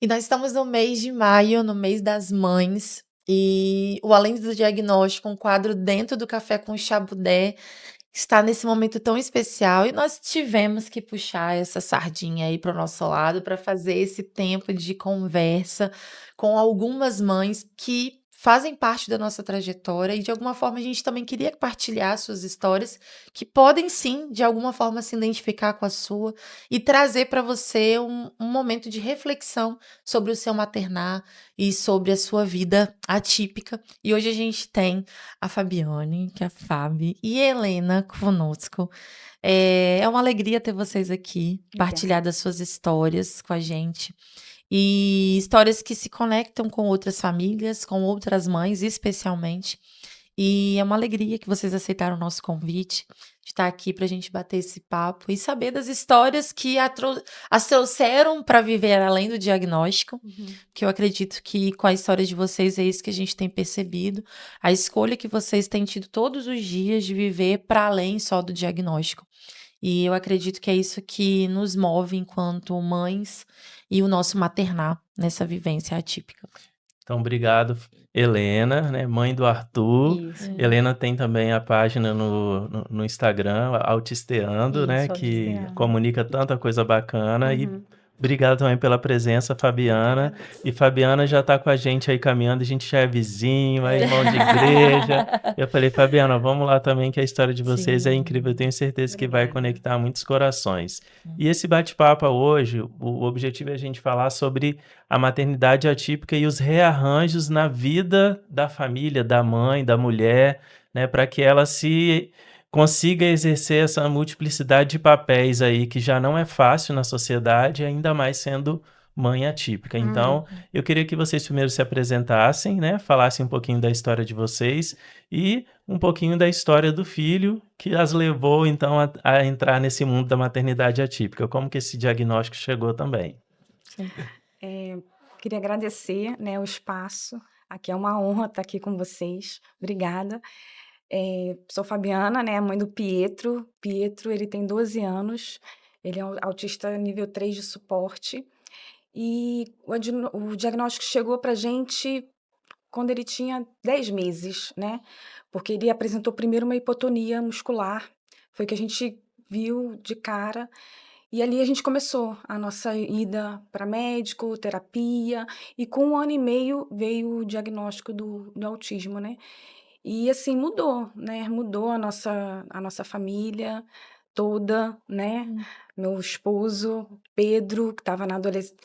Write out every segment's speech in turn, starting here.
E nós estamos no mês de maio, no mês das mães, e o Além do Diagnóstico, um quadro dentro do Café com Chabudé, está nesse momento tão especial e nós tivemos que puxar essa sardinha aí para o nosso lado para fazer esse tempo de conversa com algumas mães que fazem parte da nossa trajetória e de alguma forma a gente também queria partilhar suas histórias que podem sim, de alguma forma, se identificar com a sua e trazer para você um momento de reflexão sobre o seu maternar e sobre a sua vida atípica. E hoje a gente tem a Fabiane, que é a Fabi, e a Helena conosco. É uma alegria ter vocês aqui, Obrigada. partilhar das suas histórias com a gente. E histórias que se conectam com outras famílias, com outras mães, especialmente. E é uma alegria que vocês aceitaram o nosso convite de estar aqui para a gente bater esse papo e saber das histórias que as trouxeram para viver além do diagnóstico, que eu acredito que com a história de vocês é isso que a gente tem percebido, a escolha que vocês têm tido todos os dias de viver para além só do diagnóstico. E eu acredito que é isso que nos move enquanto mães e o nosso maternar nessa vivência atípica. Então, obrigado, Helena, né, mãe do Arthur. Isso, Helena tem também a página no Instagram, Autisteando, né, isso, que Autisteando. comunica tanta coisa bacana. E Uhum. obrigado também pela presença, Fabiana. E Fabiana já tá com a gente aí caminhando, a gente já é vizinho, é irmão de igreja. Eu falei, Fabiana, vamos lá também, que a história de vocês é incrível. Eu tenho certeza que vai Obrigada. conectar muitos corações. E esse bate-papo hoje, o objetivo é a gente falar sobre a maternidade atípica e os rearranjos na vida da família, da mãe, da mulher, né, para que ela se consiga exercer essa multiplicidade de papéis aí que já não é fácil na sociedade, ainda mais sendo mãe atípica. Então, eu queria que vocês primeiro se apresentassem, né, falassem um pouquinho da história de vocês e um pouquinho da história do filho que as levou então a entrar nesse mundo da maternidade atípica. Como que esse diagnóstico chegou também? Queria agradecer, né, o espaço. Aqui é uma honra estar aqui com vocês. Obrigada. Sou Fabiana, né, mãe do Pietro. Pietro, ele tem 12 anos. Ele é um autista nível 3 de suporte. E o diagnóstico chegou para gente quando ele tinha 10 meses, né? Porque ele apresentou primeiro uma hipotonia muscular. Foi o que a gente viu de cara. E ali a gente começou a nossa ida para médico, terapia, e com 1 ano e meio veio o diagnóstico do autismo, né? E assim mudou, né? Mudou a nossa família toda, né? Meu esposo, Pedro, que estava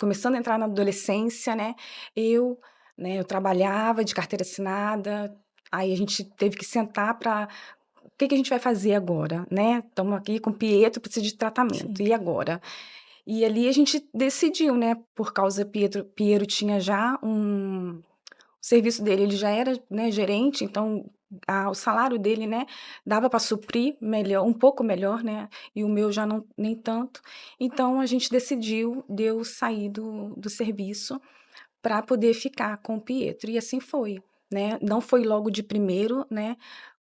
começando a entrar na adolescência, né? Eu, né? Eu trabalhava de carteira assinada, aí a gente teve que sentar para o que que a gente vai fazer agora, né? Estamos aqui com o Pietro, precisa de tratamento. Sim. E agora? E ali a gente decidiu, né? Por causa Piero tinha já o serviço dele, ele já era, né, gerente, então o salário dele, né, dava para suprir melhor, um pouco melhor, né? E o meu já não nem tanto. Então a gente decidiu de eu sair do serviço para poder ficar com o Pietro. E assim foi, né? Não foi logo de primeiro, né?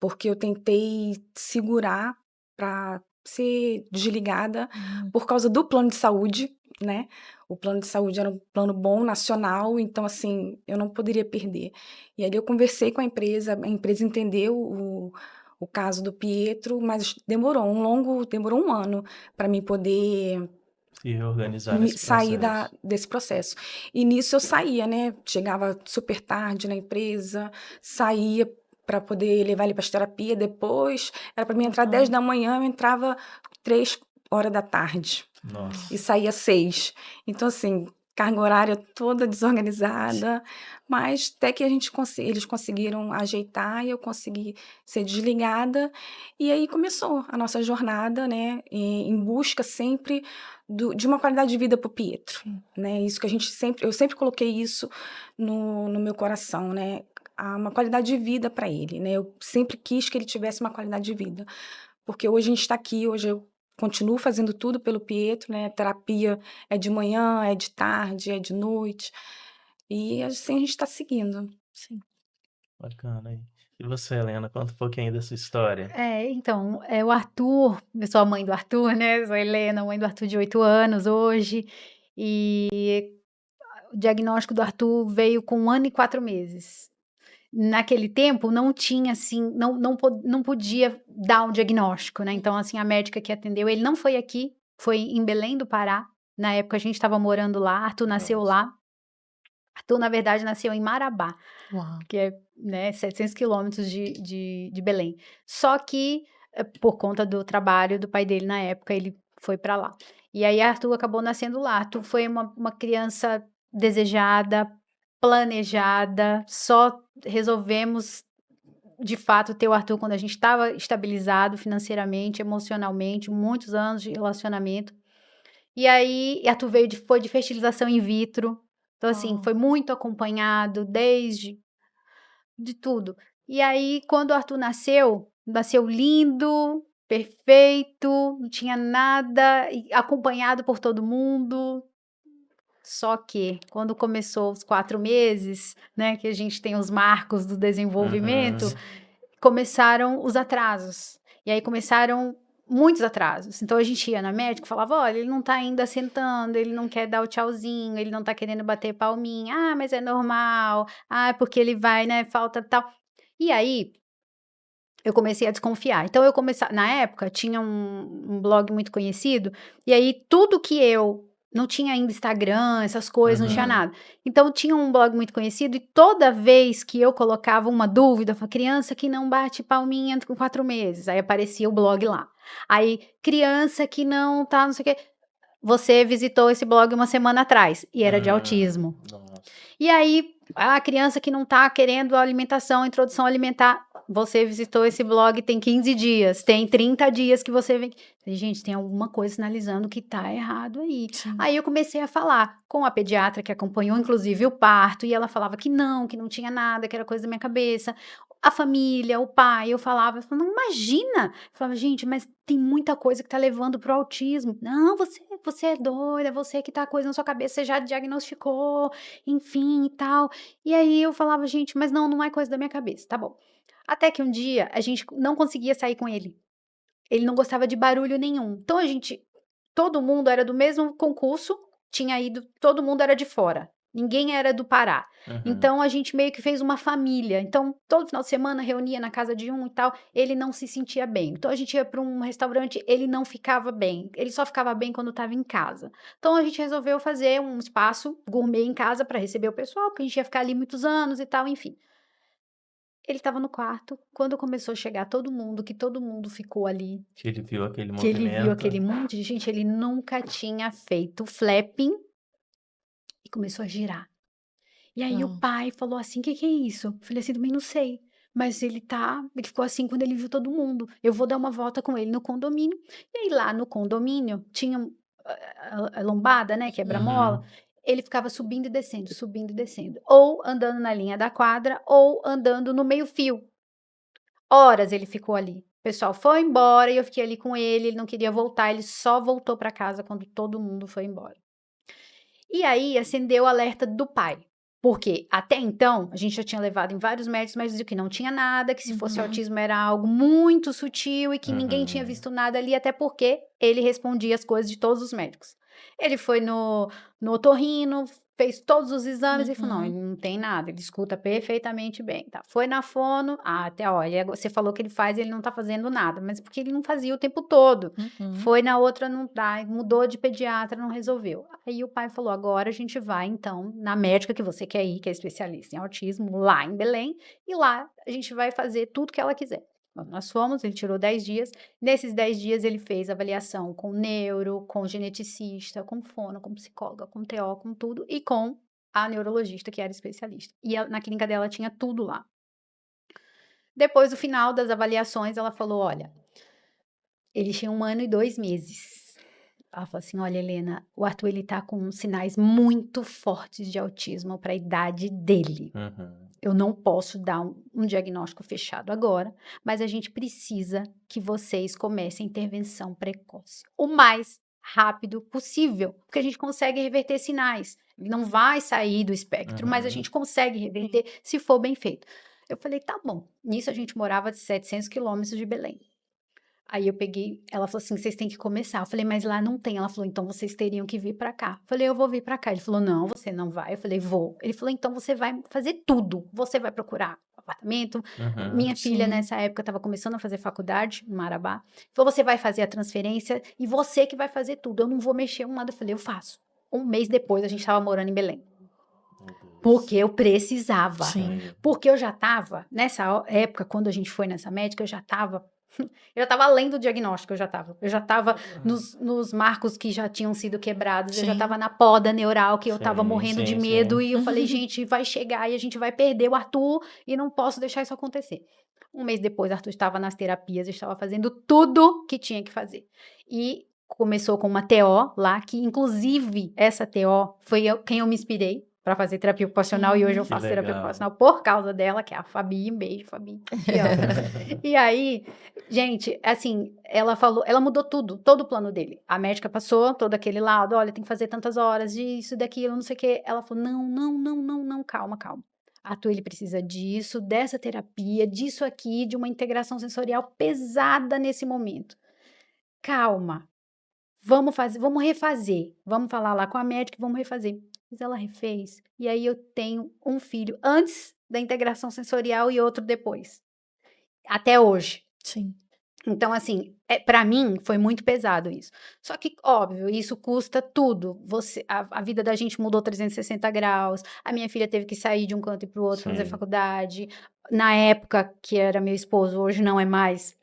Porque eu tentei segurar para ser desligada por causa do plano de saúde, né? O plano de saúde era um plano bom, nacional, então, assim, eu não poderia perder. E aí eu conversei com a empresa entendeu o caso do Pietro, mas demorou 1 ano para mim poder Se reorganizar nesse sair processo. desse processo. E nisso eu saía, né? Chegava super tarde na empresa, saía para poder levar ele para as terapias. Depois, era para mim entrar 10 da manhã, eu entrava 3 horas da tarde Nossa. e saía 6. Então, assim, carga horária toda desorganizada, mas até que eles conseguiram ajeitar e eu consegui ser desligada. E aí começou a nossa jornada, né? Em busca sempre de uma qualidade de vida para o Pietro, né? Isso que eu sempre coloquei isso no meu coração, né? Uma qualidade de vida para ele, né? Eu sempre quis que ele tivesse uma qualidade de vida, porque hoje a gente está aqui, hoje eu continuo fazendo tudo pelo Pietro, né? Terapia é de manhã, é de tarde, é de noite, e assim a gente está seguindo. Sim. Bacana aí. E você, Helena, conta um pouquinho da sua história. Então, o Arthur, eu sou a mãe do Arthur, né, sou a Helena, mãe do Arthur de 8 anos hoje, e o diagnóstico do Arthur veio com 1 ano e 4 meses. Naquele tempo não tinha assim, não podia dar um diagnóstico, né, então assim, a médica que atendeu ele não foi aqui, foi em Belém do Pará, na época a gente estava morando lá, Arthur nasceu Nossa. lá. Arthur na verdade nasceu em Marabá, Uau. que é, né, 700 quilômetros de Belém. Só que, por conta do trabalho do pai dele na época, ele foi para lá. E aí Arthur acabou nascendo lá. Arthur foi uma criança desejada, planejada, só resolvemos, de fato, ter o Arthur quando a gente estava estabilizado financeiramente, emocionalmente, muitos anos de relacionamento. E aí Arthur foi de fertilização in vitro, então assim, Uau. foi muito acompanhado desde de tudo. E aí, quando o Arthur nasceu, nasceu lindo, perfeito, não tinha nada, e acompanhado por todo mundo. Só que, quando começou os 4 meses, né, que a gente tem os marcos do desenvolvimento, Uhum. começaram os atrasos. E aí começaram muitos atrasos. Então a gente ia na médica e falava: olha, ele não tá ainda sentando, ele não quer dar o tchauzinho, ele não tá querendo bater palminha. Ah, mas é normal. Ah, é porque ele vai, né? Falta tal. E aí eu comecei a desconfiar. Então eu comecei, na época tinha um blog muito conhecido, e aí tudo que eu não tinha ainda Instagram, essas coisas, não tinha Uhum. nada. Então tinha um blog muito conhecido e toda vez que eu colocava uma dúvida, eu falava, criança que não bate palminha com 4 meses, aí aparecia o blog lá. Aí criança que não tá, não sei o quê. Você visitou esse blog uma semana atrás e era de autismo. Nossa. E aí, a criança que não está querendo alimentação, introdução alimentar, você visitou esse blog tem 15 dias, tem 30 dias que você vem. Falei, gente, tem alguma coisa sinalizando que tá errado aí. Sim. Aí eu comecei a falar com a pediatra que acompanhou, inclusive, o parto, e ela falava que não tinha nada, que era coisa da minha cabeça. A família, o pai, eu falava, não imagina. Eu falava, gente, mas tem muita coisa que tá levando pro autismo. Não, você é doida, você que tá coisa na sua cabeça, você já diagnosticou, enfim e tal. E aí eu falava, gente, mas não é coisa da minha cabeça, tá bom. Até que um dia a gente não conseguia sair com ele. Ele não gostava de barulho nenhum. Então todo mundo era do mesmo concurso, tinha ido, todo mundo era de fora. Ninguém era do Pará. Uhum. Então a gente meio que fez uma família. Então todo final de semana reunia na casa de um e tal. Ele não se sentia bem. Então a gente ia para um restaurante, ele não ficava bem. Ele só ficava bem quando estava em casa. Então a gente resolveu fazer um espaço gourmet em casa para receber o pessoal, porque a gente ia ficar ali muitos anos e tal, enfim. Ele estava no quarto, quando começou a chegar todo mundo, que todo mundo ficou ali, Que ele viu aquele que ele viu movimento. aquele monte de gente, ele nunca tinha feito flapping e começou a girar. E aí o Uau. pai falou assim: Que é isso? Eu falei assim: também não sei. Mas ele ficou assim quando ele viu todo mundo. Eu vou dar uma volta com ele no condomínio. E aí lá no condomínio tinha a lombada, né, quebra-mola. Uhum. Ele ficava subindo e descendo, subindo e descendo. Ou andando na linha da quadra, ou andando no meio-fio. Horas ele ficou ali. O pessoal foi embora e eu fiquei ali com ele não queria voltar, ele só voltou para casa quando todo mundo foi embora. E aí acendeu o alerta do pai, porque até então a gente já tinha levado em vários médicos, mas dizia que não tinha nada, que se fosse Uhum. autismo era algo muito sutil e que ninguém tinha visto nada ali, até porque ele respondia as coisas de todos os médicos. Ele foi no otorrino, fez todos os exames e falou: não, ele Uhum. não tem nada, ele escuta perfeitamente bem. Tá. Foi na fono, até olha, você falou que ele faz e ele não tá fazendo nada, mas porque ele não fazia o tempo todo. Uhum. Foi na outra, não dá, mudou de pediatra, não resolveu. Aí o pai falou: agora a gente vai então na médica que você quer ir, que é especialista em autismo, lá em Belém, e lá a gente vai fazer tudo que ela quiser. Bom, nós fomos, ele tirou 10 dias. Nesses 10 dias ele fez avaliação com neuro, com geneticista, com fono, com psicóloga, com TO, com tudo, e com a neurologista que era especialista. E na clínica dela tinha tudo lá. Depois do final das avaliações, ela falou: olha, ele tinha 1 ano e 2 meses. Ela falou assim: olha, Helena, o Arthur ele tá com sinais muito fortes de autismo para a idade dele. Uhum. Eu não posso dar um diagnóstico fechado agora, mas a gente precisa que vocês comecem a intervenção precoce o mais rápido possível, porque a gente consegue reverter sinais. Ele não vai sair do espectro, mas a gente consegue reverter se for bem feito. Eu falei: tá bom. Nisso a gente morava a 700 quilômetros de Belém. Aí eu peguei, ela falou assim, vocês têm que começar. Eu falei, mas lá não tem. Ela falou, então vocês teriam que vir pra cá. Eu falei, eu vou vir pra cá. Ele falou, não, você não vai. Eu falei, vou. Ele falou, então você vai fazer tudo. Você vai procurar apartamento. Uhum. Minha filha, Sim. nessa época, estava começando a fazer faculdade em Marabá. Falou, você vai fazer a transferência e você que vai fazer tudo. Eu não vou mexer em nada. Eu falei, eu faço. Um mês depois, a gente estava morando em Belém. Porque eu precisava. Sim. Porque eu já estava, nessa época, quando a gente foi nessa médica, eu já estava além do diagnóstico, eu já estava nos marcos que já tinham sido quebrados, eu já Sim. estava na poda neural, que eu estava Sim, morrendo de sim, medo, sim. e eu falei, gente, vai chegar e a gente vai perder o Arthur, e não posso deixar isso acontecer. Um mês depois, Arthur estava nas terapias, estava fazendo tudo que tinha que fazer. E começou com uma TO lá, que inclusive essa TO foi quem eu me inspirei para fazer terapia ocupacional, e hoje eu Que faço terapia legal. ocupacional por causa dela, que é a Fabi. Um beijo, Fabi. Te amo. E aí, gente, assim, ela falou, ela mudou tudo, todo o plano dele. A médica passou todo aquele lado, olha, tem que fazer tantas horas disso, daquilo, não sei o quê. Ela falou, não, calma. Arthur, ele precisa disso, dessa terapia, disso aqui, de uma integração sensorial pesada nesse momento. Calma. Vamos refazer. Vamos falar lá com a médica e vamos refazer. Mas ela refez. E aí eu tenho um filho antes da integração sensorial e outro depois. Até hoje. Sim. Então, assim, para mim foi muito pesado isso. Só que, óbvio, isso custa tudo. A vida da gente mudou 360 graus. A minha filha teve que sair de um canto e para o outro, fazer Sim. faculdade. Na época, que era meu esposo, hoje não é mais,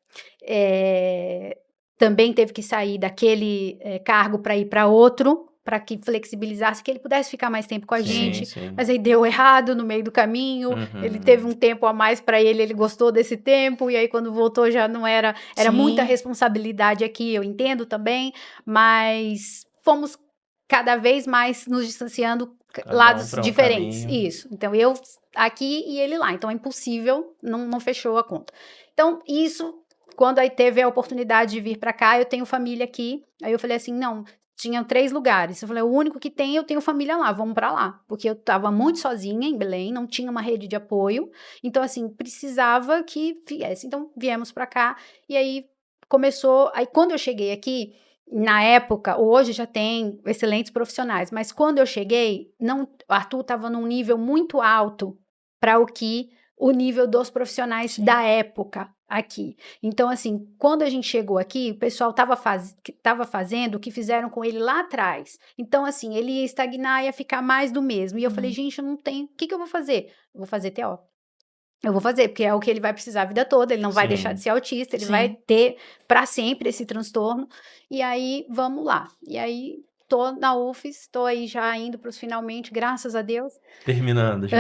também teve que sair daquele cargo para ir para outro, para que flexibilizasse, que ele pudesse ficar mais tempo com a Sim, gente. sim. Mas aí deu errado no meio do caminho. Ele teve um tempo a mais para ele gostou desse tempo, e aí quando voltou já não era muita Sim. responsabilidade aqui, eu entendo também, mas fomos cada vez mais nos distanciando, Cada um lados para um diferentes. caminho. Isso. Então eu aqui e ele lá. Então é impossível, não fechou a conta. Então, isso, quando aí teve a oportunidade de vir para cá, eu tenho família aqui. Aí eu falei assim, não, tinham 3 lugares. Eu falei, o único que tem, eu tenho família lá, vamos para lá. Porque eu estava muito sozinha em Belém, não tinha uma rede de apoio. Então, assim, precisava que viesse. Então, viemos para cá. E aí, começou... Aí, quando eu cheguei aqui, na época, hoje já tem excelentes profissionais. Mas quando eu cheguei, o Arthur estava num nível muito alto para o nível dos profissionais Sim. da época aqui. Então, assim, quando a gente chegou aqui, o pessoal estava fazendo o que fizeram com ele lá atrás. Então, assim, ele ia estagnar, ia ficar mais do mesmo. E eu falei, gente, eu não tenho... O que eu vou fazer? Eu vou fazer TO. Eu vou fazer, porque é o que ele vai precisar a vida toda. Ele não vai deixar de Sim. ser autista, ele Sim. vai ter para sempre esse transtorno. E aí, vamos lá. E aí, tô na UFES, tô aí já indo para os finalmente, graças a Deus. Terminando já.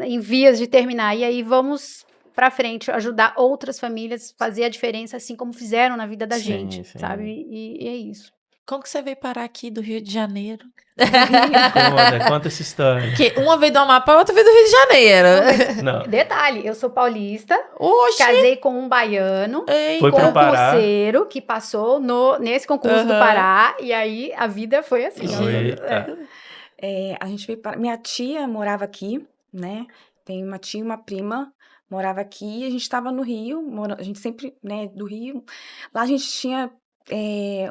Em vias de terminar. E aí, vamos para frente, ajudar outras famílias, fazer a diferença, assim como fizeram na vida da Sim, gente, sim. sabe? E é isso. Como que você veio parar aqui do Rio de Janeiro? Conta essa história. Porque uma veio do Amapá, a outra veio do Rio de Janeiro. Não. Detalhe, eu sou paulista, Oxi! casei com um baiano, Ei, Foi pro Pará. concurseiro, que passou nesse concurso do Aham. Pará, e aí a vida foi assim. ó. Eita. A gente veio para. Minha tia morava aqui, né? Tem uma tia e uma prima morava aqui. E a gente estava no Rio, a gente sempre, né, do Rio. Lá a gente tinha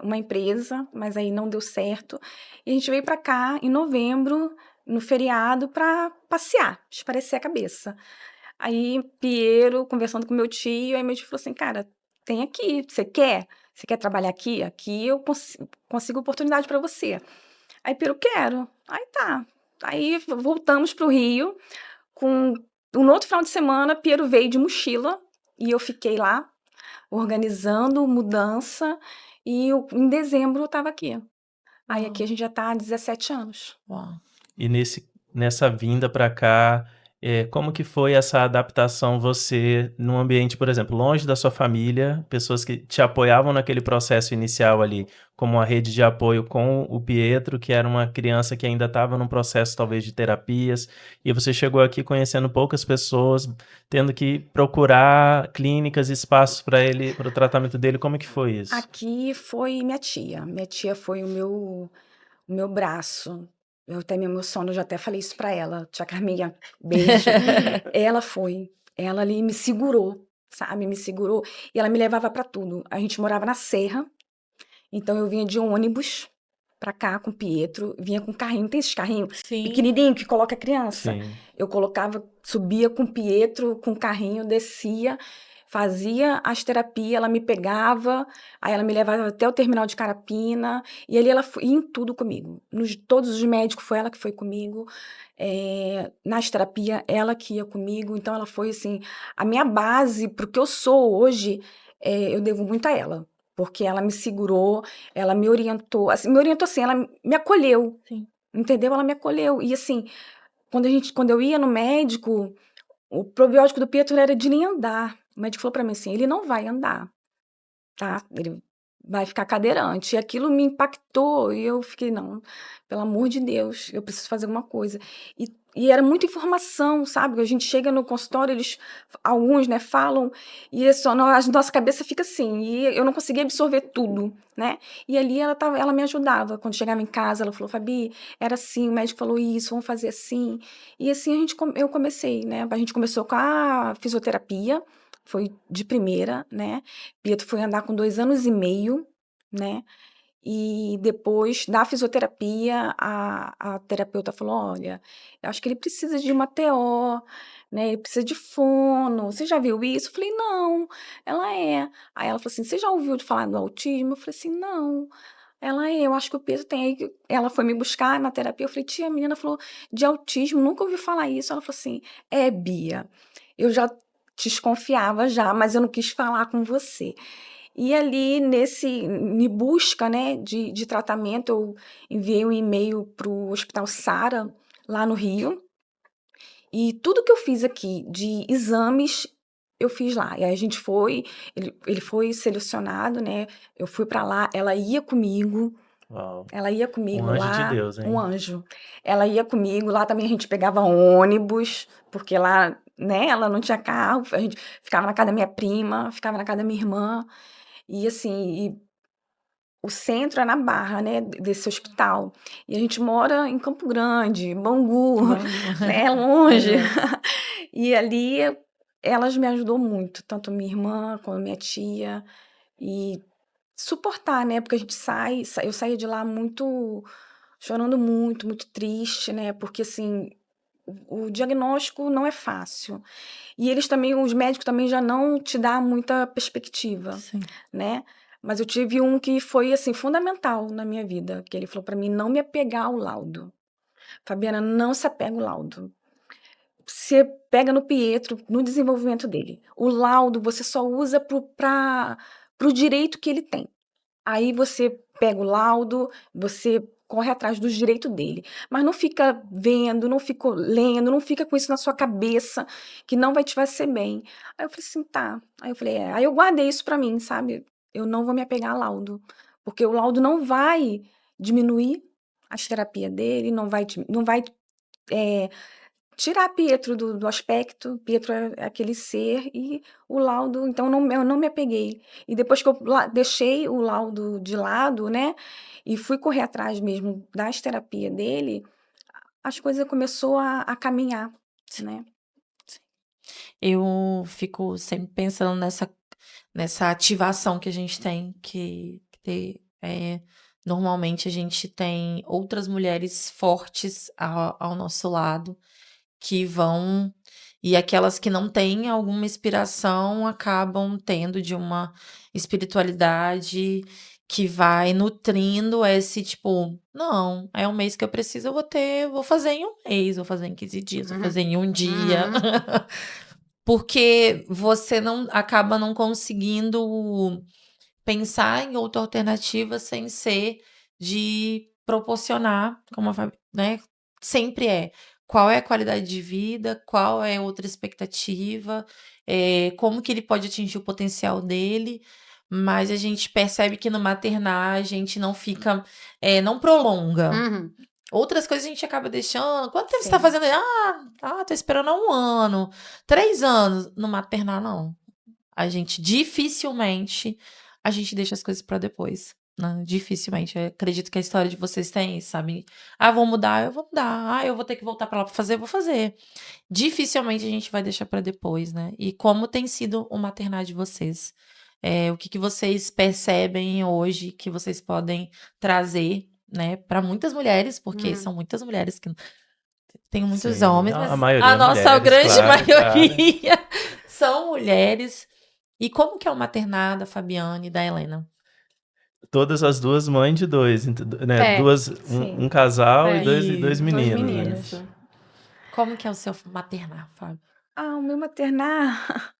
uma empresa, mas aí não deu certo. E a gente veio para cá em novembro, no feriado, para passear, espairecer a cabeça. Aí, Piero, conversando com meu tio, aí meu tio falou assim, cara, tem aqui, você quer? Você quer trabalhar aqui? Aqui eu consigo oportunidade para você. Aí, Piero, quero. Aí tá. Aí voltamos pro Rio. No outro final de semana, Piero veio de mochila e eu fiquei lá organizando mudança. E em dezembro eu estava aqui. Aí aqui a gente já tá há 17 anos. Uau. E nessa vinda para cá, como que foi essa adaptação você num ambiente, por exemplo, longe da sua família, pessoas que te apoiavam naquele processo inicial ali, como a rede de apoio com o Pietro, que era uma criança que ainda estava num processo talvez de terapias, e você chegou aqui conhecendo poucas pessoas, tendo que procurar clínicas, espaços para o tratamento dele, como que foi isso? Aqui foi minha tia. Minha tia foi o meu braço. Eu até me emociono, eu já até falei isso pra ela. Tia Carminha, beijo. Ela ali me segurou, sabe? Me segurou. E ela me levava pra tudo. A gente morava na Serra, então eu vinha de ônibus pra cá com o Pietro, vinha com carrinho, tem esses carrinhos Sim. pequenininho que coloca a criança. Sim. Eu colocava, subia com o Pietro, com o carrinho, descia, fazia as terapias, ela me pegava, aí ela me levava até o terminal de Carapina, e ali ela ia em tudo comigo. Todos os médicos, foi ela que foi comigo. Nas terapias, ela que ia comigo. Então, ela foi, assim, a minha base para o que eu sou hoje, eu devo muito a ela. Porque ela me segurou, ela me orientou assim, ela me acolheu, Sim. entendeu? Ela me acolheu. E assim, quando eu ia no médico, o probiótico do Pietro era de nem andar. O médico falou pra mim assim: ele não vai andar, tá? Ele vai ficar cadeirante. E aquilo me impactou. E eu fiquei, não, pelo amor de Deus, eu preciso fazer alguma coisa. E era muita informação, sabe? A gente chega no consultório, alguns, né, falam, e a nossa cabeça fica assim. E eu não conseguia absorver tudo, né? E ali ela me ajudava. Quando chegava em casa, ela falou: Fabi, era assim, o médico falou isso, vamos fazer assim. E assim eu comecei, né? A gente começou com a fisioterapia, foi de primeira, né? Pietro foi andar com 2 anos e meio, né? E depois da fisioterapia, a terapeuta falou: olha, eu acho que ele precisa de uma TO, né? Ele precisa de fono. Você já viu isso? Eu falei: não. Ela é. Aí ela falou assim: você já ouviu falar do autismo? Eu falei assim: não. Ela é, eu acho que o Pedro tem. Aí ela foi me buscar na terapia. Eu falei: tia, a menina falou de autismo, nunca ouvi falar isso. Ela falou assim: Bia, eu já desconfiava já, mas eu não quis falar com você. E ali, em busca, né, de tratamento, eu enviei um e-mail para o Hospital Sara, lá no Rio, e tudo que eu fiz aqui de exames, eu fiz lá. E aí a gente foi, ele foi selecionado, né, eu fui para lá, Uau. ela ia Um comigo anjo de lá, Deus, um hein? anjo. Ela ia comigo, lá também a gente pegava ônibus, porque lá, né, ela não tinha carro, a gente ficava na casa da minha prima, ficava na casa da minha irmã, e assim, o centro é na Barra, né, desse hospital. E a gente mora em Campo Grande, Bangu, Vamos. né, longe. Aham. E ali elas me ajudou muito, tanto minha irmã como minha tia. E suportar, né, porque a gente eu saía de lá muito, chorando muito, muito triste, né, porque assim, o diagnóstico não é fácil. E os médicos também já não te dá muita perspectiva, Sim. né? Mas eu tive um que foi, assim, fundamental na minha vida, que ele falou pra mim não me apegar ao laudo. Fabiana, não se apega ao laudo. Você pega no Pietro, no desenvolvimento dele. O laudo você só usa pro direito que ele tem. Aí você pega o laudo, você corre atrás dos direitos dele. Mas não fica vendo, não fica lendo, não fica com isso na sua cabeça, que não vai te fazer bem. Aí eu falei assim, tá. Aí eu falei, Aí eu guardei isso pra mim, sabe? Eu não vou me apegar a laudo. Porque o laudo não vai diminuir as terapias dele, não vai é, tirar Pietro do aspecto. Pietro é aquele ser e o laudo, então eu não me apeguei. E depois que eu deixei o laudo de lado, né, e fui correr atrás mesmo das terapias dele, as coisas começou a caminhar, né. Eu fico sempre pensando nessa ativação que a gente tem que ter. Normalmente a gente tem outras mulheres fortes ao nosso lado que vão. E aquelas que não têm alguma inspiração acabam tendo de uma espiritualidade que vai nutrindo esse tipo, não, é um mês que eu preciso, vou fazer em um mês, vou fazer em 15 dias, vou fazer em um dia. Porque você acaba não conseguindo pensar em outra alternativa sem ser de proporcionar, como a Fabi, né, sempre qual é a qualidade de vida, qual é outra expectativa, como que ele pode atingir o potencial dele, mas a gente percebe que no maternar a gente não fica, não prolonga. Outras coisas a gente acaba deixando. Quanto tempo você tá Sim. fazendo? Tô esperando há 1 ano, 3 anos. No maternar, não. A gente dificilmente a gente deixa as coisas para depois. Não, dificilmente. Eu acredito que a história de vocês tem isso, sabe? Ah, vou mudar, eu vou mudar. Ah, eu vou ter que voltar pra lá pra fazer, eu vou fazer. Dificilmente a gente vai deixar pra depois, né? E como tem sido o maternar de vocês? O que que vocês percebem hoje que vocês podem trazer, né, para muitas mulheres, porque Hum. são muitas mulheres que tem muitos Sim, homens, a mas maioria a é nossa mulheres, grande claro, claro. maioria são mulheres. E como que é o maternar da Fabiana e da Helena? Todas as duas mães de dois, né? É, Sim. Um casal e É. dois Isso, meninos, né? meninos. isso. Como que é o seu maternar, Fábio? O meu maternar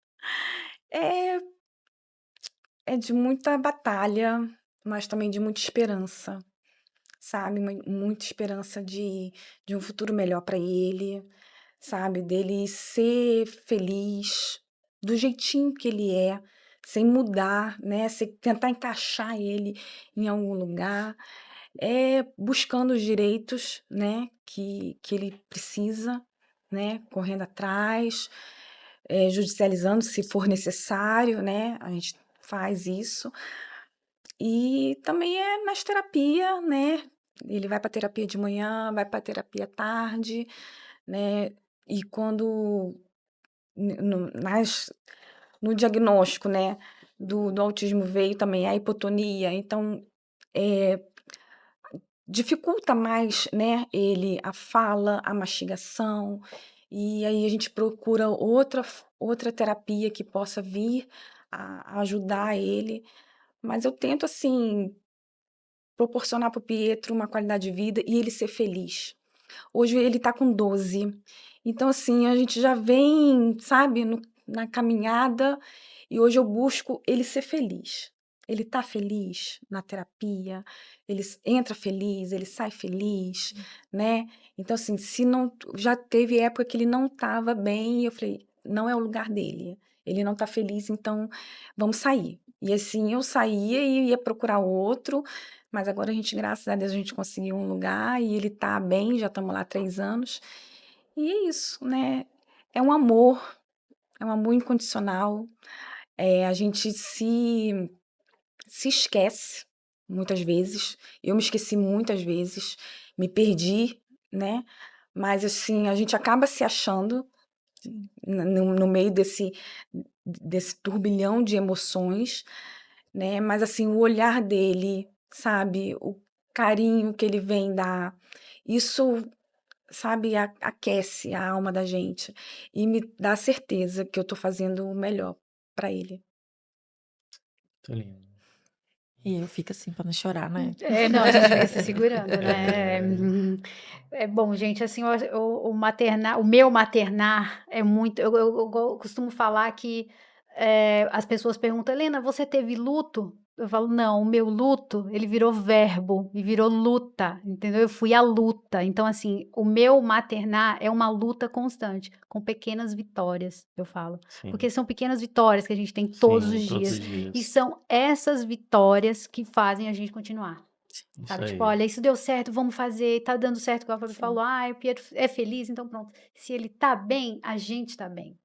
é, é de muita batalha, mas também de muita esperança, sabe? Muita esperança de um futuro melhor para ele, sabe? Dele ser feliz do jeitinho que ele é, sem mudar, né? Sem tentar encaixar ele em algum lugar, buscando os direitos, né? Que ele precisa, né? Correndo atrás, judicializando se for necessário, né? A gente faz isso. E também é nas terapia, né? Ele vai para terapia de manhã, vai para terapia à tarde, né? E quando no diagnóstico, né, do autismo veio também a hipotonia, então é, dificulta mais, né, ele a fala, a mastigação, e aí a gente procura outra terapia que possa vir a ajudar ele, mas eu tento, assim, proporcionar para o Pietro uma qualidade de vida e ele ser feliz. Hoje ele está com 12. Então, assim, a gente já vem, sabe, na caminhada e hoje eu busco ele ser feliz. Ele está feliz na terapia, ele entra feliz, ele sai feliz, né? Então, assim, se não. Já teve época que ele não estava bem e eu falei, não é o lugar dele. Ele não está feliz, então vamos sair. E assim, eu saía e ia procurar outro, mas agora a gente, graças a Deus, a gente conseguiu um lugar e ele tá bem, já estamos lá há 3 anos. E é isso, né? É um amor incondicional. A gente se esquece muitas vezes. Eu me esqueci muitas vezes, me perdi, né? Mas assim, a gente acaba se achando no meio desse turbilhão de emoções, né? Mas assim, o olhar dele, sabe? O carinho que ele vem dar, isso, sabe, aquece a alma da gente e me dá certeza que eu tô fazendo o melhor para ele. Muito lindo. E eu fico assim pra não chorar, né? Não, a gente fica se segurando, né? É bom, gente, assim, o maternar, o meu maternar é muito. Eu costumo falar que as pessoas perguntam, Helena, você teve luto? Eu falo, não, o meu luto, ele virou verbo e virou luta, entendeu? Eu fui à luta. Então, assim, o meu maternar é uma luta constante, com pequenas vitórias, eu falo. Sim, Porque são pequenas vitórias que a gente tem todos os sim, todos dias. os E dias. são essas vitórias que fazem a gente continuar. Isso Sabe, tipo, aí. olha, isso deu certo, vamos fazer, tá dando certo, igual a Fabi Sim. falou, o Pietro é feliz, então pronto. Se ele tá bem, a gente tá bem.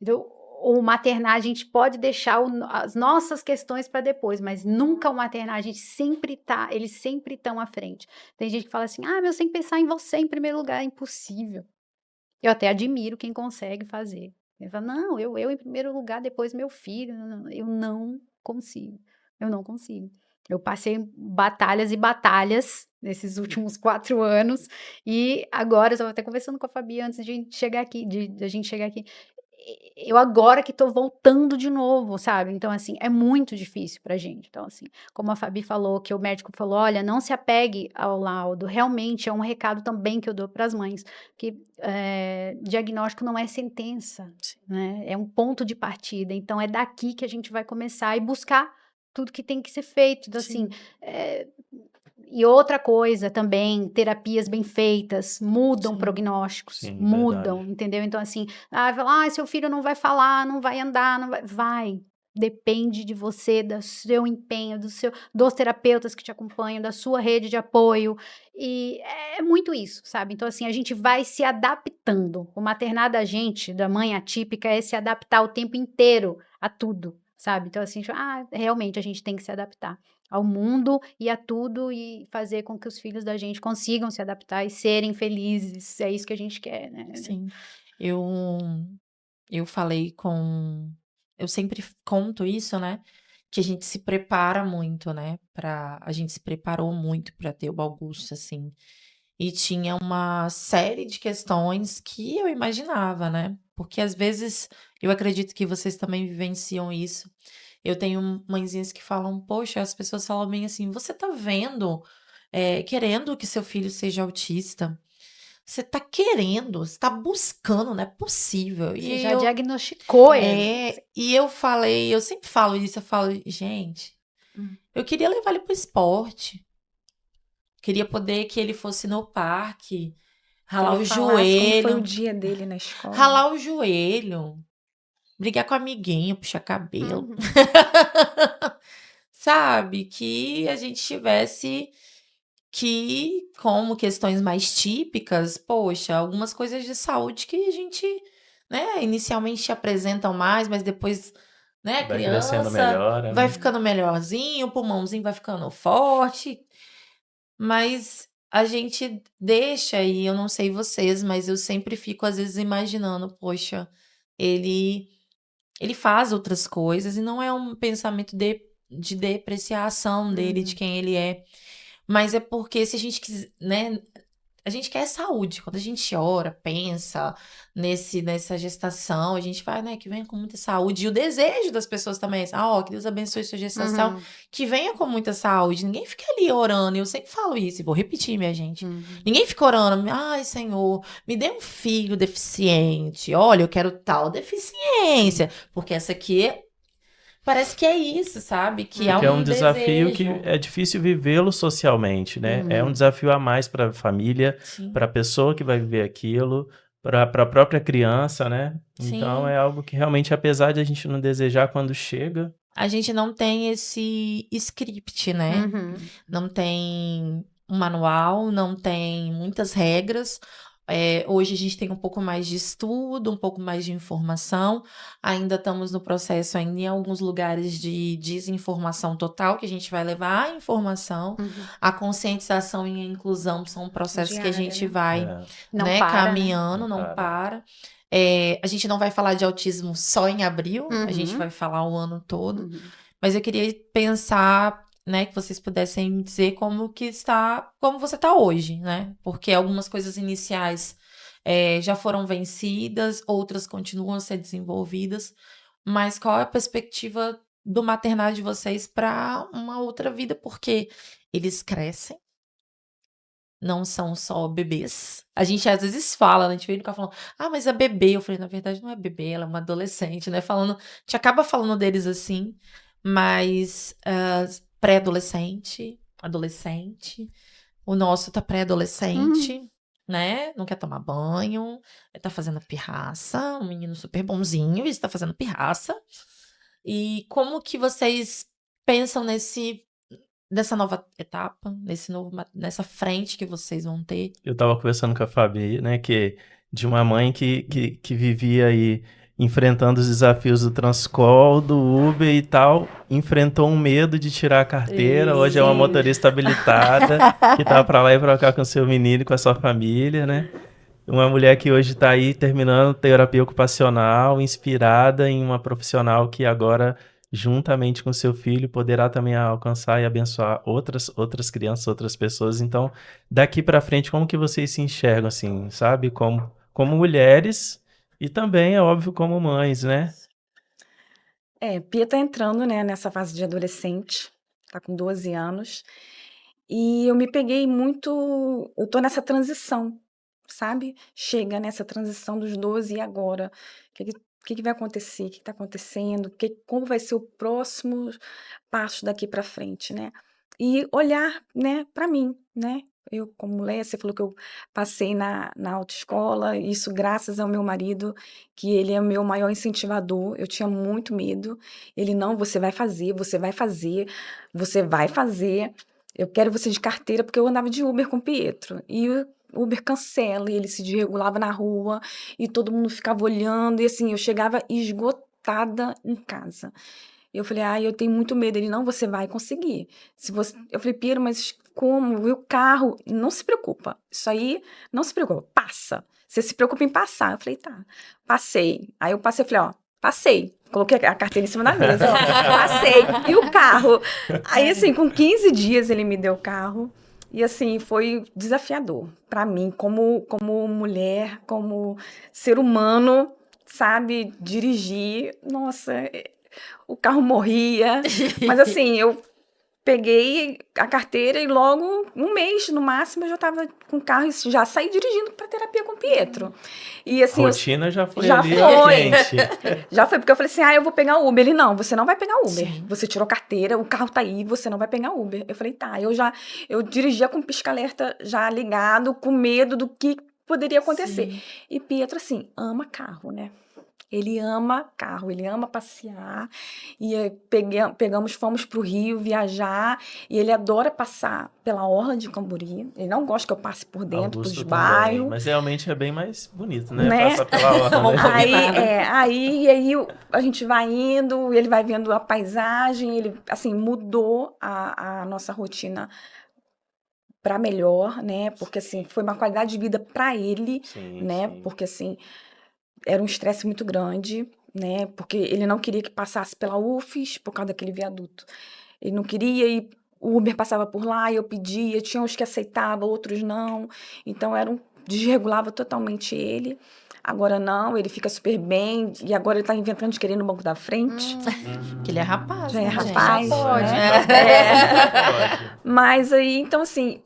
Então, o maternar, a gente pode deixar as nossas questões para depois, mas nunca o maternar, a gente sempre tá, eles sempre estão à frente. Tem gente que fala assim, mas eu tenho que pensar em você em primeiro lugar, é impossível. Eu até admiro quem consegue fazer. Ele fala, não, eu em primeiro lugar, depois meu filho. Eu não consigo. Eu não consigo. Eu passei batalhas e batalhas nesses últimos 4 anos. E agora, eu estava até conversando com a Fabi antes de a gente chegar aqui, de a gente chegar aqui. Eu agora que estou voltando de novo, sabe? Então, assim, é muito difícil pra gente. Então, assim, como a Fabi falou, que o médico falou, olha, não se apegue ao laudo. Realmente é um recado também que eu dou para as mães, que diagnóstico não é sentença, né? É um ponto de partida. Então, é daqui que a gente vai começar e buscar tudo que tem que ser feito. Então, assim, e outra coisa também, terapias bem feitas mudam Sim. prognósticos, Sim, mudam, verdade. entendeu? Então, assim, seu filho não vai falar, não vai andar, não vai. Vai. Depende de você, do seu empenho, dos terapeutas que te acompanham, da sua rede de apoio. E é muito isso, sabe? Então, assim, a gente vai se adaptando. O maternar da gente, da mãe atípica, é se adaptar o tempo inteiro a tudo, sabe? Então, assim, realmente a gente tem que se adaptar. ao mundo e a tudo e fazer com que os filhos da gente consigam se adaptar e serem felizes. É isso que a gente quer, né? Sim. Eu falei com eu sempre conto isso, né, que a gente se prepara muito, né, a gente se preparou muito para ter o Augusto, assim, e tinha uma série de questões que eu imaginava, né, porque às vezes eu acredito que vocês também vivenciam isso. Eu tenho mãezinhas que falam: "Poxa", as pessoas falam bem assim: "Você tá vendo, querendo que seu filho seja autista? Você tá querendo, você tá buscando, não é possível". Você E já eu diagnosticou ele. e eu falei, eu sempre falo isso, eu falo: "Gente, Hum. eu queria levar ele para o esporte, queria poder que ele fosse no parque, Que ralar ele o falasse como foi o joelho, dia dele na escola. ralar o joelho, brigar com o amiguinho, puxar cabelo". Uhum. Sabe, que a gente tivesse que, como questões mais típicas, poxa, algumas coisas de saúde que a gente, né, inicialmente apresentam mais, mas depois, né, a Vai crescendo criança melhora, vai né? ficando melhorzinho, o pulmãozinho vai ficando forte, mas a gente deixa, e eu não sei vocês, mas eu sempre fico às vezes imaginando, poxa, ele ele faz outras coisas e não é um pensamento de depreciação dele, de quem ele é, mas é porque se a gente quiser, né, a gente quer saúde. Quando a gente ora, pensa nessa gestação, a gente vai, né, que venha com muita saúde. E o desejo das pessoas também é esse, ó, que Deus abençoe sua gestação, Uhum. que venha com muita saúde. Ninguém fica ali orando, e eu sempre falo isso, e vou repetir, minha gente. Uhum. Ninguém fica orando, ai, Senhor, me dê um filho deficiente. Olha, eu quero tal deficiência, porque essa aqui parece que é isso, sabe? Que há Porque é um um desafio que desejo. é difícil vivê-lo socialmente, né? É um desafio a mais para a família, Sim, para a pessoa que vai viver aquilo, para a própria criança, né? Então sim. é algo que realmente, apesar de a gente não desejar quando chega, A gente não tem esse script, né? Uhum. Não tem um manual, não tem muitas regras. Hoje a gente tem um pouco mais de estudo, um pouco mais de informação. Ainda estamos no processo, ainda em alguns lugares, de desinformação total, que a gente vai levar a informação. Uhum. A conscientização e a inclusão são processos que a Diária, gente né? vai, Não né, para, né? caminhando, não não para. para. A gente não vai falar de autismo só em abril, a gente Uhum. vai falar o ano todo. Uhum. Mas eu queria pensar, né, que vocês pudessem me dizer como você está hoje, né? Porque algumas coisas iniciais já foram vencidas, outras continuam a ser desenvolvidas. Mas qual é a perspectiva do maternário de vocês para uma outra vida? Porque eles crescem, não são só bebês. A gente às vezes fala, né, a gente vem no carro falando: "Ah, mas é bebê". Eu falei: "Na verdade não é bebê, ela é uma adolescente", né, falando, a gente acaba falando deles assim, mas, pré-adolescente, adolescente, o nosso tá Uhum. pré-adolescente, né, não quer tomar banho, tá fazendo pirraça, um menino super bonzinho e está fazendo pirraça. E como que vocês pensam nessa nova etapa, nessa frente que vocês vão ter? Eu estava conversando com a Fabi, né, que de uma mãe que vivia aí enfrentando os desafios do Transcol, do Uber e tal, enfrentou um medo de tirar a carteira, hoje é uma Sim. motorista habilitada, que tá para lá e para cá com seu menino e com a sua família, né? Uma mulher que hoje está aí terminando terapia ocupacional, inspirada em uma profissional que agora, juntamente com seu filho, poderá também alcançar e abençoar outras crianças, outras pessoas. Então, daqui para frente, como que vocês se enxergam, assim, sabe? Como mulheres e também, é óbvio, como mães, né? Pia tá entrando, né, nessa fase de adolescente, tá com 12 anos, e eu me peguei muito, eu tô nessa transição, sabe? Chega nessa transição dos 12 e agora? O que que vai acontecer? O que tá acontecendo? Como vai ser o próximo passo daqui para frente, né? E olhar, né, para mim, né? Eu, como mulher, você falou que eu passei na autoescola, isso graças ao meu marido, que ele é o meu maior incentivador. Eu tinha muito medo. Ele, não, você vai fazer, você vai fazer, você vai fazer. Eu quero você de carteira, porque eu andava de Uber com o Pietro. E o Uber cancela, e ele se desregulava na rua, e todo mundo ficava olhando, e assim, eu chegava esgotada em casa. Eu falei, eu tenho muito medo. Ele, não, você vai conseguir. Eu falei, Piero, mas como? E o carro? Não se preocupa. Isso aí, não se preocupa. Passa. Você se preocupa em passar. Eu falei, tá. Passei. Aí eu passei, eu falei, passei. Coloquei a carteira em cima da mesa, passei. E o carro? Aí, assim, com 15 dias ele me deu o carro. E, assim, foi desafiador para mim, como mulher, como ser humano, sabe? Dirigir. Nossa, o carro morria. Mas, assim, eu peguei a carteira e logo, um mês no máximo, eu já estava com o carro e já saí dirigindo para terapia com o Pietro. E assim, rotina já foi já ali, foi. quente. Já foi, porque eu falei assim, eu vou pegar Uber. Ele, não, você não vai pegar Uber. Sim. Você tirou carteira, o carro tá aí, você não vai pegar Uber. Eu falei, tá. Eu dirigia com o pisca-alerta já ligado, com medo do que poderia acontecer. Sim. E Pietro, assim, ama carro, né? Ele ama carro, ele ama passear. E fomos para o Rio viajar. E ele adora passar pela orla de Cambori. Ele não gosta que eu passe por dentro, Augusto pelos também, bairros. mas realmente é bem mais bonito, né? Né? Passar pela orla, Vamos né? combinar. Aí a gente vai indo, ele vai vendo a paisagem, ele, assim, mudou a nossa rotina para melhor, né? Porque, assim, foi uma qualidade de vida para ele, Sim, né? sim. Porque, assim, era um estresse muito grande, né? Porque ele não queria que passasse pela UFES por causa daquele viaduto. Ele não queria e o Uber passava por lá e eu pedia, tinha uns que aceitavam, outros não. Então desregulava totalmente ele. Agora não, ele fica super bem e agora ele tá inventando de querer ir no banco da frente. Que ele é rapaz, Já é né, rapaz, gente? Já pode. né? Pode. Mas aí, então assim,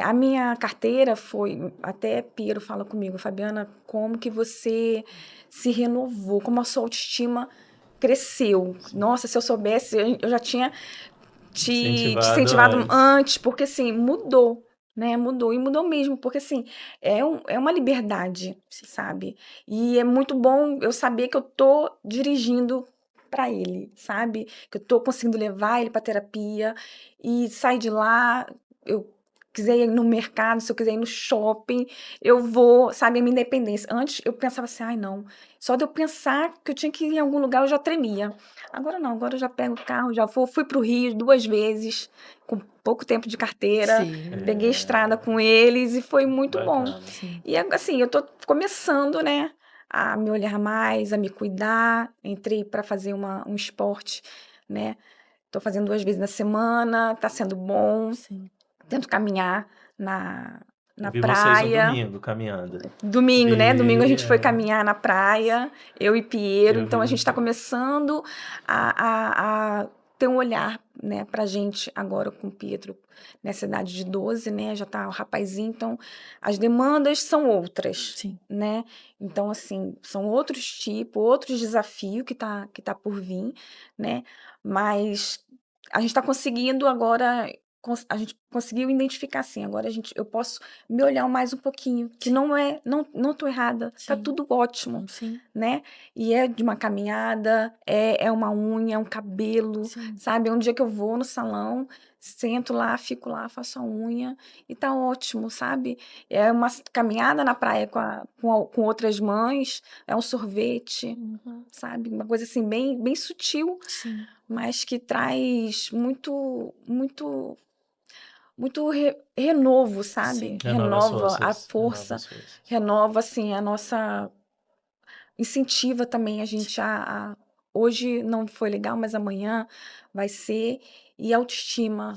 a minha carteira foi, até Piero fala comigo, Fabiana, como que você se renovou, como a sua autoestima cresceu. Nossa, se eu soubesse, eu já tinha te Incentivado incentivado antes. antes, porque assim, mudou, né? Mudou, e mudou mesmo, porque assim, é uma liberdade, sabe? E é muito bom eu saber que eu tô dirigindo para ele, sabe? Que eu tô conseguindo levar ele para terapia e sair de lá, eu quiser ir no mercado, se eu quiser ir no shopping, eu vou, sabe, a minha independência. Antes eu pensava assim, ai não, só de eu pensar que eu tinha que ir em algum lugar eu já tremia. Agora não, agora eu já pego o carro, já vou. Fui para o Rio 2 vezes, com pouco tempo de carteira. Sim, Peguei estrada É, com eles e foi muito bom. bacana. sim. E assim, eu tô começando, né, a me olhar mais, a me cuidar. Entrei para fazer um esporte, né? Tô fazendo 2 vezes na semana, tá sendo bom. Sim. Tento caminhar na Eu vi vocês no praia. domingo caminhando. Domingo, né? Domingo a Vi, gente foi caminhar na praia, eu e Piero. eu Então vi a no gente está dia. começando a ter um olhar, né, pra gente agora com o Pietro nessa idade de 12, né? Já tá o rapazinho, então as demandas são outras, Sim. né? Então, assim, são outros tipos, outros desafios que tá por vir, né? Mas a gente está conseguindo agora. A gente conseguiu identificar assim, agora eu posso me olhar mais um pouquinho, que não tô errada, tá Sim. tudo ótimo, Sim. né? E é de uma caminhada, é uma unha, é um cabelo, Sim. sabe? É um dia que eu vou no salão, sento lá, fico lá, faço a unha e tá ótimo, sabe? É uma caminhada na praia com outras mães, é um sorvete, Uhum. sabe? Uma coisa assim bem, bem sutil, Sim. mas que traz muito renovo, sabe? Sim. Renova as Renova a forças. Renova força, as forças. renova, assim, a nossa... Incentiva também a gente hoje não foi legal, mas amanhã vai ser. E autoestima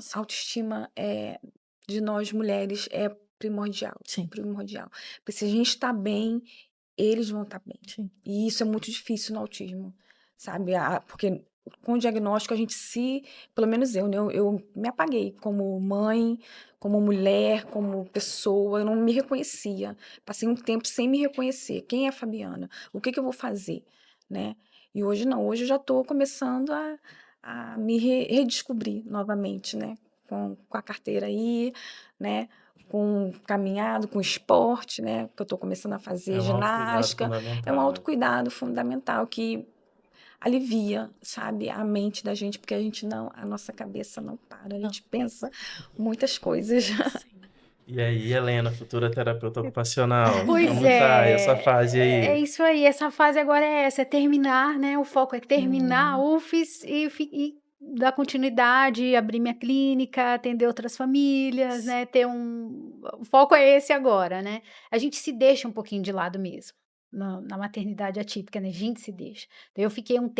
de nós mulheres é primordial, Sim. primordial. Porque se a gente está bem, eles vão estar bem. Sim. E isso é muito difícil no autismo, sabe? Porque com o diagnóstico pelo menos eu, né? Eu me apaguei como mãe, como mulher, como pessoa, eu não me reconhecia. Passei um tempo sem me reconhecer. Quem é a Fabiana? O que eu vou fazer, né? E hoje não, hoje eu já estou começando a me redescobrir novamente, né? Com a carteira aí, né? Com caminhado, com esporte, né? Que eu estou começando a fazer É um autocuidado ginástica. É um fundamental, né? autocuidado fundamental que alivia, sabe, a mente da gente, porque a nossa cabeça não para, a gente pensa muitas coisas. Sim. E aí, Helena, futura terapeuta ocupacional, Pois como tá essa fase é aí? isso aí, essa fase agora é essa, é terminar, né, o foco é terminar a UFES e dar continuidade, abrir minha clínica, atender outras famílias, né, o foco é esse agora, né. A gente se deixa um pouquinho de lado mesmo, na maternidade atípica, né, a gente se deixa. Então eu fiquei um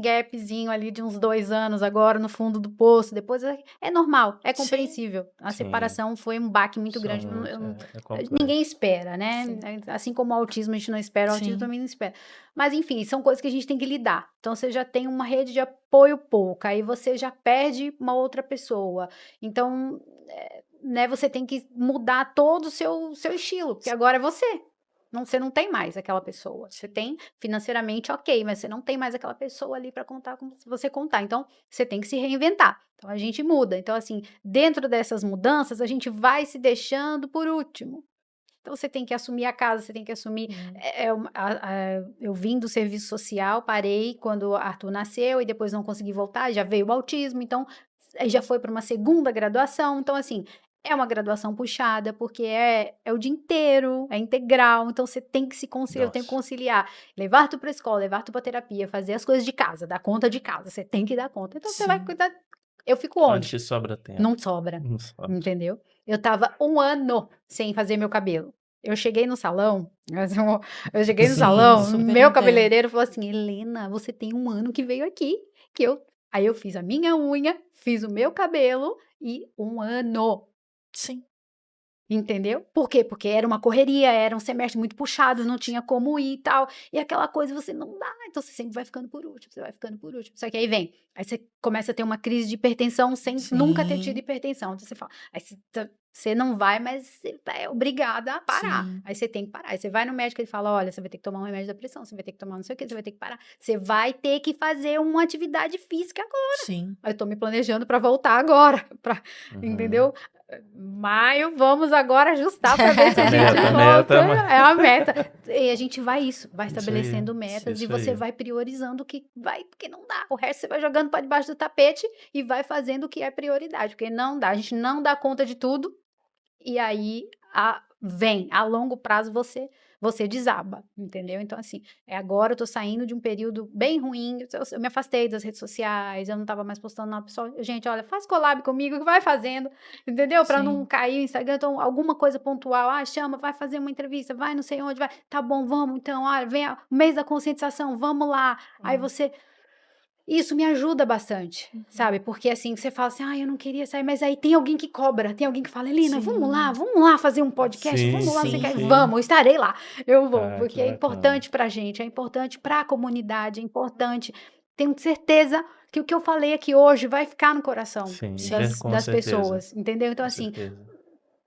gapzinho ali de uns 2 anos agora no fundo do poço, depois é normal, é Sim, compreensível. A Sim, separação foi um baque muito grande, somente, é ninguém complexo. espera, né, sim, assim como o autismo a gente não espera, o autismo sim, também não espera. Mas enfim, são coisas que a gente tem que lidar. Então você já tem uma rede de apoio pouca, aí você já perde uma outra pessoa. Então, né, você tem que mudar todo o seu estilo, porque agora é você. Você não tem mais aquela pessoa. Você tem financeiramente, ok, mas você não tem mais aquela pessoa ali para contar como se você contar. Então, você tem que se reinventar. Então, a gente muda. Então, assim, dentro dessas mudanças, a gente vai se deixando por último. Então, você tem que assumir a casa, você tem que assumir. sim, Eu vim do serviço social, parei quando o Arthur nasceu e depois não consegui voltar, já veio o autismo, então aí já foi para uma segunda graduação. Então, assim, é uma graduação puxada, porque é o dia inteiro, é integral, então você tem que eu tenho que Nossa, conciliar, levar tu para escola, levar tu para terapia, fazer as coisas de casa, dar conta de casa, você tem que dar conta. Então, você vai sim. cuidar. Eu fico onde onde? que sobra tempo? Não sobra, Não sobra. entendeu? Eu estava 1 ano sem fazer meu cabelo. Eu cheguei no salão, eu cheguei no Sim, salão, super meu entendo. cabeleireiro falou assim: "Helena, você tem 1 ano que veio aqui, que eu". Aí eu fiz a minha unha, fiz o meu cabelo e 1 ano. Sim, Entendeu? Por quê? Porque era uma correria, era um semestre muito puxado, não tinha como ir e tal, e aquela coisa você não dá, então você sempre vai ficando por último, você vai ficando por último. Só que aí você começa a ter uma crise de hipertensão sem nunca ter tido sim, hipertensão. Então você fala, aí você não vai, mas você é obrigada a parar. sim, Aí você tem que parar. Aí você vai no médico, ele fala: olha, você vai ter que tomar um remédio da pressão, você vai ter que tomar não sei o que, você vai ter que parar. Você vai ter que fazer uma atividade física agora. sim. Aí eu tô me planejando para voltar agora, Uhum. entendeu? Maio, vamos agora ajustar para ver se A a gente meta, a volta. meta, mas... É a meta. E a gente vai vai Isso aí, estabelecendo metas e isso você aí. vai priorizando o que vai, porque não dá. O resto você vai jogando para debaixo do tapete e vai fazendo o que é prioridade, porque não dá. A gente não dá conta de tudo e aí a longo prazo você desaba, entendeu? Então, assim, agora eu tô saindo de um período bem ruim, eu me afastei das redes sociais, eu não tava mais postando nada, pessoal, gente, olha, faz collab comigo, que vai fazendo, entendeu? Para não Sim, cair o Instagram, então, alguma coisa pontual, chama, vai fazer uma entrevista, vai não sei onde, vai, tá bom, vamos, então, olha, vem o mês da conscientização, vamos lá, aí sim. você isso me ajuda bastante, Uhum. sabe, porque, assim, você fala assim: "Ai, eu não queria sair", mas aí tem alguém que cobra, tem alguém que fala: "Helena, Sim, vamos lá fazer um podcast, Sim, vamos lá, não sei o sim, quê", sim. sim, vamos, estarei lá, eu vou, Ah, que porque é bacana. importante pra gente, é importante pra comunidade, é importante. Tenho certeza que o que eu falei aqui hoje vai ficar no coração Sim, sim, com das certeza, pessoas, entendeu? Então, com assim, certeza.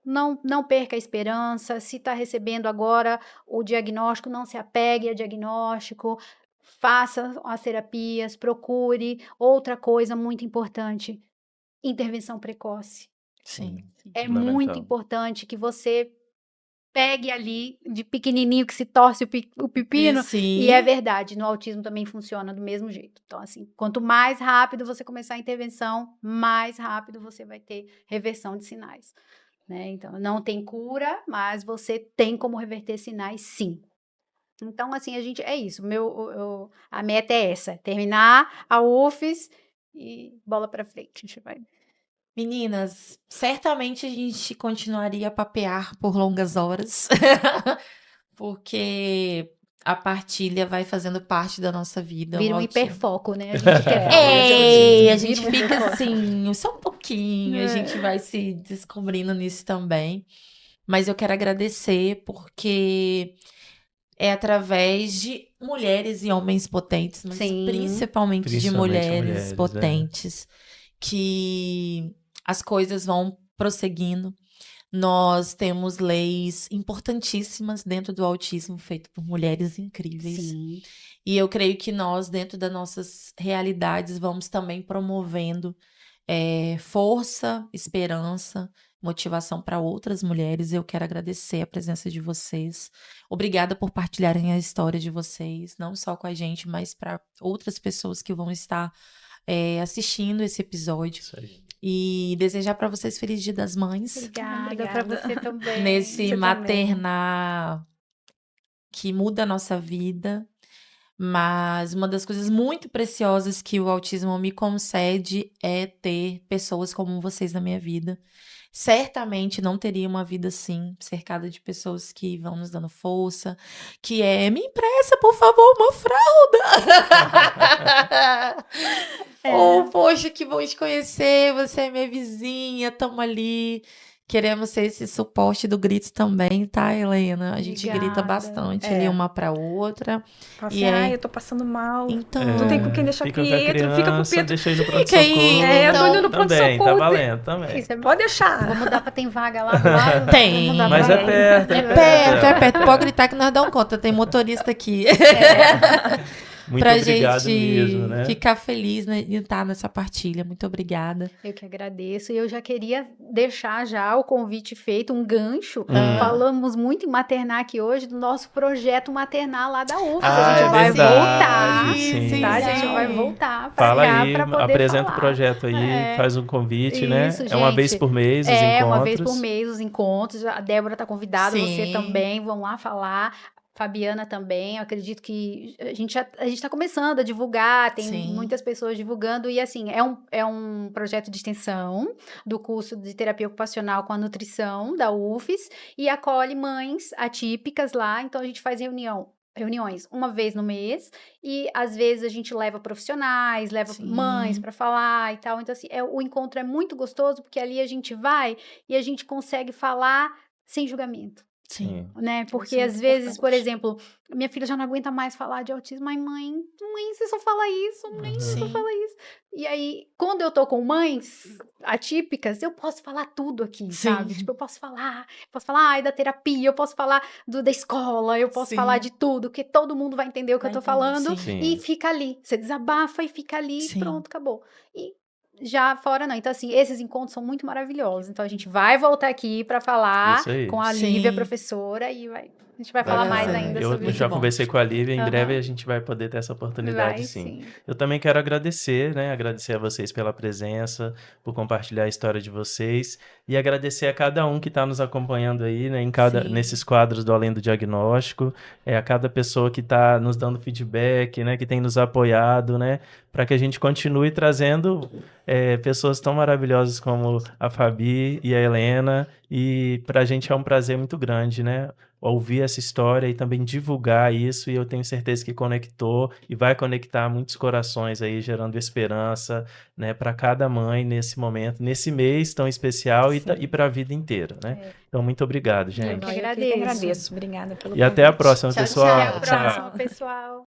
não perca a esperança, se está recebendo agora o diagnóstico, não se apegue a diagnóstico, faça as terapias, procure. Outra coisa muito importante, intervenção precoce. sim, É muito Fundamental. importante que você pegue ali de pequenininho que se torce o e pepino, e é sim, verdade, no autismo também funciona do mesmo jeito. Então, assim, quanto mais rápido você começar a intervenção, mais rápido você vai ter reversão de sinais. Né? Então, não tem cura, mas você tem como reverter sinais, sim. Então, assim, a gente é isso. A meta é essa: terminar a UFES e bola para frente. A gente vai. meninas, certamente a gente continuaria a papear por longas horas, porque a partilha vai fazendo parte da nossa vida, o Vira um autismo. hiperfoco, né? A gente quer falar de É, autismo, a vira gente um fica hiperfoco. assim, só um pouquinho, a gente vai se descobrindo nisso também. Mas eu quero agradecer porque é através de mulheres e homens potentes, mas Sim, principalmente de Principalmente mulheres mulheres, é. potentes, que as coisas vão prosseguindo. Nós temos leis importantíssimas dentro do autismo, feito por mulheres incríveis. sim, E eu creio que nós, dentro das nossas realidades, vamos também promovendo força, esperança, motivação para outras mulheres. Eu quero agradecer a presença de vocês. Obrigada por partilharem a história de vocês, não só com a gente, mas para outras pessoas que vão estar assistindo esse episódio. Isso aí. E desejar para vocês Feliz Dia das Mães. Obrigada para Obrigada. você também. Nesse Você também. maternar que muda a nossa vida. Mas uma das coisas muito preciosas que o autismo me concede é ter pessoas como vocês na minha vida. Certamente não teria uma vida assim, cercada de pessoas que vão nos dando força, que me empresta, por favor, uma fralda. Ou, poxa, que bom te conhecer, você é minha vizinha, tamo ali. Queremos ser esse suporte do grito também, tá, Helena? A gente grita Obrigada. bastante ali uma pra outra. Fala E assim, aí- eu tô passando mal. Então, Não tem com quem deixar Fica com a Pietro, fica com o criança, Pietro. deixa aí no Fica pronto-socorro. aí, É, eu tô então, indo no Também, tá pronto-socorro. valendo também. Isso é Pode deixar. Vamos mudar para tem vaga lá do lado? Tem. Vamos mudar Mas pra é lá. perto, é é perto. Pode gritar que nós damos conta. Tem motorista aqui. Muito pra obrigado gente mesmo, né? ficar feliz, né, de estar nessa partilha. Muito obrigada. Eu que agradeço. E eu já queria deixar já o convite feito, um gancho. Falamos muito em maternar aqui hoje do nosso projeto maternal lá da UFS. Ah, A gente é vai verdade, voltar. sim, Tá? A gente sim. vai voltar pra Fala cá aí, pra poder apresenta falar. o projeto aí, É. faz um convite, né? Isso, É uma vez gente. por mês os É, encontros. uma vez por mês os encontros. A Débora tá convidada, você Sim. também. Vão lá falar. Fabiana também, eu acredito que a gente está começando a divulgar, tem Sim. muitas pessoas divulgando, e assim, é um projeto de extensão do curso de terapia ocupacional com a nutrição da UFES, e acolhe mães atípicas lá, então a gente faz reuniões uma vez no mês, e às vezes a gente leva profissionais, leva Sim. mães para falar e tal, então assim, o encontro é muito gostoso, porque ali a gente vai e a gente consegue falar sem julgamento. Sim. Né? Porque Isso é às muito vezes, por importante. exemplo, minha filha já não aguenta mais falar de autismo. Ai, mãe, você só fala isso, mãe, você só Sim. fala isso. E aí, quando eu tô com mães atípicas, eu posso falar tudo aqui, Sim. sabe? Tipo, eu posso falar da terapia, eu posso falar da escola, eu posso Sim. falar de tudo, que todo mundo vai entender o que Vai eu tô entender, falando. sim. E fica ali. Você desabafa e fica ali, Sim. pronto, acabou. E já fora não. Então, assim, esses encontros são muito maravilhosos. Então, a gente vai voltar aqui para falar Isso aí. com a Sim. Lívia, professora, e a gente vai falar mais ser. ainda Eu sobre já bom. conversei com a Lívia, em Aham. breve a gente vai poder ter essa oportunidade, Vai, sim. sim. Eu também quero agradecer, né? Agradecer a vocês pela presença, por compartilhar a história de vocês e agradecer a cada um que está nos acompanhando aí, né? Sim. Nesses quadros do Além do Diagnóstico, a cada pessoa que está nos dando feedback, né? Que tem nos apoiado, né? Para que a gente continue trazendo pessoas tão maravilhosas como a Fabi e a Helena, e para a gente é um prazer muito grande, né? Ouvir essa história e também divulgar isso, e eu tenho certeza que conectou e vai conectar muitos corações aí, gerando esperança, né, para cada mãe nesse momento, nesse mês tão especial e para a vida inteira, né? Então, muito obrigado, gente. que Eu que agradeço. agradeço. Obrigada pelo E até a convite. próxima, Tchau, pessoal. tchau. Até a próxima, pessoal.